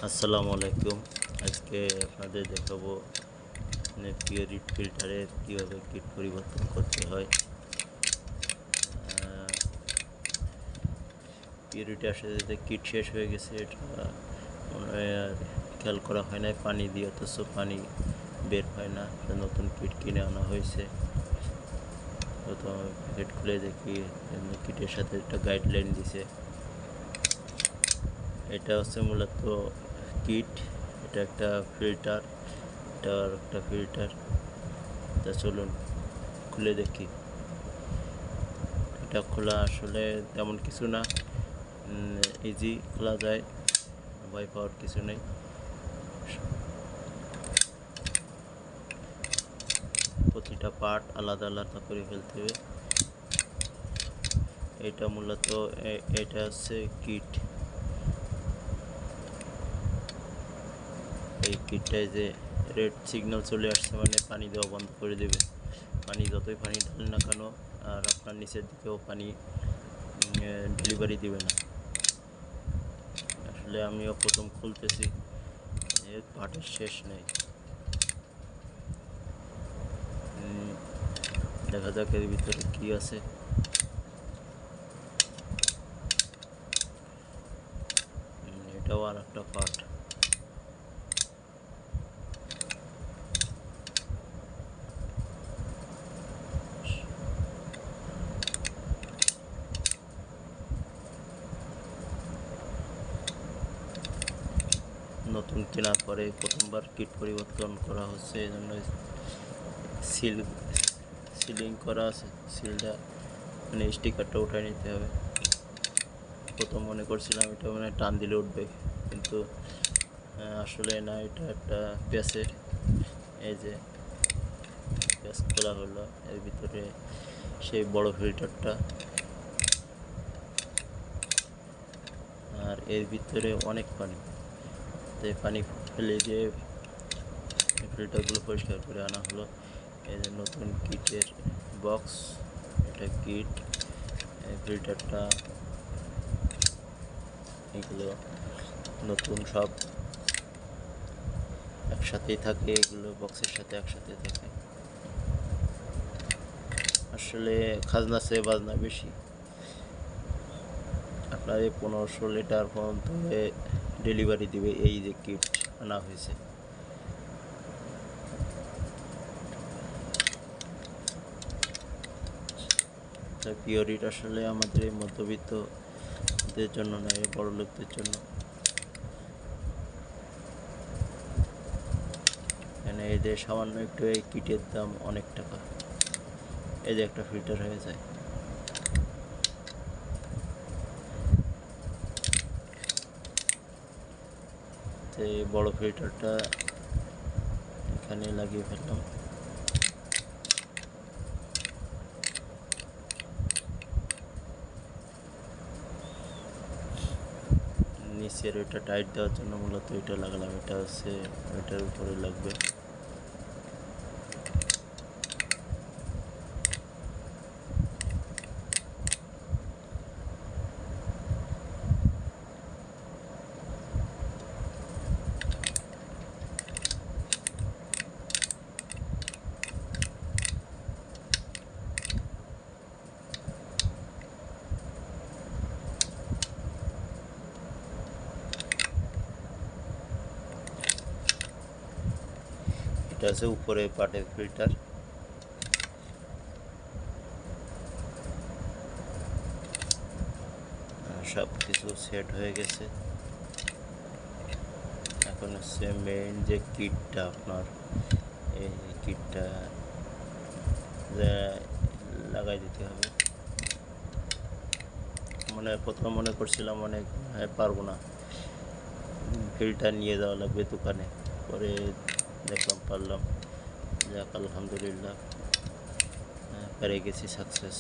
আসসালামু আলাইকুম। আজকে আপনাদের দেখাবো পিওরিট ফিল্টারে কীভাবে কিট পরিবর্তন করতে হয়। পিওরিটি আসলে কিট শেষ হয়ে গেছে, এটা মনে হয় আর খেয়াল করা হয় না। পানি দিয়ে অথচ পানি বের হয় না, নতুন কিট কিনে আনা হয়েছে। প্রথম প্যাকেট খুলে দেখি কিটের সাথে একটা গাইডলাইন দিছে। এটা হচ্ছে মূলত কিট, এটা একটা ফিল্টার, এটা আর একটা ফিল্টার। তা চলুন খুলে দেখি। এটা খোলা আসলে তেমন কিছু না, ইজি খোলা যায়, ভয় পাওয়ার কিছু নেই। প্রতিটা পার্ট আলাদা আলাদা করে ফেলতে হবে। এটা মূলত এটা হচ্ছে কিট। এই কিটটায় যে রেড সিগন্যাল চলে আসছে মানে পানি দেওয়া বন্ধ করে দেবে। পানি যতই পানি ঢালেন না কেন, আর আপনার নিচের দিকেও পানি ডেলিভারি দিবে না। আসলে আমিও প্রথম খুলতেছি, এর পার্টের শেষ নেই। দেখা যাক এর ভিতরে কি আছে। এটাও আর একটা পার্ট। নতুন কেনার পরে প্রথমবার কিট পরিবর্তন করা হচ্ছে, এই জন্য সিলিং করা আছে। সিলটা মানে স্টিকারটা উঠায় নিতে হবে। প্রথম মনে করছিলাম এটা মানে টান দিলে উঠবে, কিন্তু আসলে না, এটা একটা প্যাচের। এই যে প্যাচ খোলা হলো, এর ভিতরে সেই বড় ফিল্টারটা, আর এর ভিতরে অনেক পানি। তাই পানি ফেলে দিয়ে ফিল্টারগুলো পরিষ্কার করে আনা হলো। এই যে নতুন কিটের বক্স, এটা কিট, এই ফিল্টারটা, এগুলো নতুন সব একসাথেই থাকে, এগুলো বক্সের সাথে একসাথে থাকে। আসলে খাজনা চেয়ে বাজনা বেশি। আপনার এই 1500 লিটার পর্যন্ত ডেলিভারি দিবে এই যে কিট আনা হয়েছে। পিওরিট আসলে আমাদের এই মধ্যবিত্তদের জন্য নয়, বড় লোকদের জন্য। মানে এই যে সামান্য একটু এই কিটের দাম অনেক টাকা। এই যে একটা ফিল্টার হয়ে যায়। তো এই বড় ফিল্টারটা এখানে লাগিয়ে ফেললাম। নিচের ওইটা টাইট দেওয়ার জন্য মূলত এটা লাগালাম। এটা হচ্ছে ওইটার উপরে লাগবে। এটা আছে উপরে পাটের ফিল্টার। সব কিছু সেট হয়ে গেছে। এখন হচ্ছে মেইন যে কিটটা, আপনার এই কিটটা লাগাই দিতে হবে। প্রথম মনে করছিলাম অনেক পারবো না, ফিল্টার নিয়ে যাওয়া লাগবে দোকানে। পরে দেখলাম পারলাম। যাক আলহামদুলিল্লাহ, পেরে গেছি, সাকসেস।